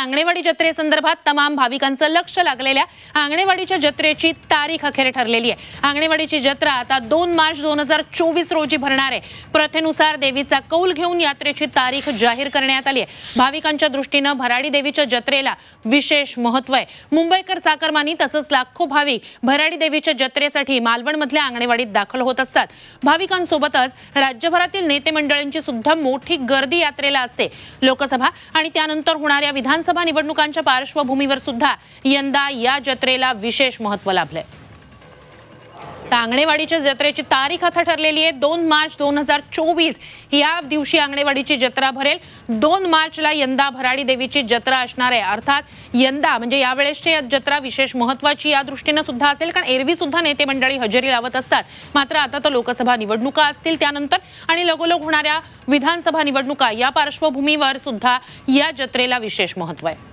आंगणेवाडी जत्रेसंदर्भात तमाम भाविकांचं लक्ष लागलेल्या आंगणेवाडीच्या जत्रेची तारीख अखेर ठरलेली आहे। आंगणेवाडीची जत्रा आता 2 मार्च 2024 रोजी भरणार आहे। प्रथेनुसार देवीचा कौल घेऊन यात्रेची तारीख जाहीर करण्यात आली आहे। भाविकांच्या दृष्टीने भराडी देवीच्या जत्रेला विशेष महत्त्व आहे। मुंबईकर चाकरमानी तसंच लाखो भाविक भराडी देवीच्या जत्रेसाठी मालवणमधल्या आंगणेवाडीत दाखल होत असतात। भाविकांसोबतच राज्यभरातील नेते मंडळींची सुद्धा मोठी गर्दी यात्रेला असते। लोकसभा आणि त्यानंतर होणाऱ्या विधानसभा निवडणुकांच्या पार्श्वभूमीवर सुद्धा यंदा या जत्रेला विशेष महत्त्व लाभले। आंगणेवाडीच्या जत्रेची तारीख आता ठरलेली आहे 2 मार्च 2024 या दिवशी आंगणेवाडीची जत्रा भरेल। 2 मार्चला यंदा भराडी देवीची जत्रा असणार आहे। अर्थात यंदा म्हणजे यावेळेसची जत्रा विशेष महत्त्वाची या दृष्टीने सुद्धा असेल, कारण एरवी सुद्धा नेते मंडळी हजेरी लावत असतात। मात्र आता तर लोकसभा निवडणुका असतील त्यानंतर आणि लगोलग होणाऱ्या विधानसभा निवडणुका या पार्श्वभूमीवर सुद्धा या जत्रेला विशेष महत्त्व आहे।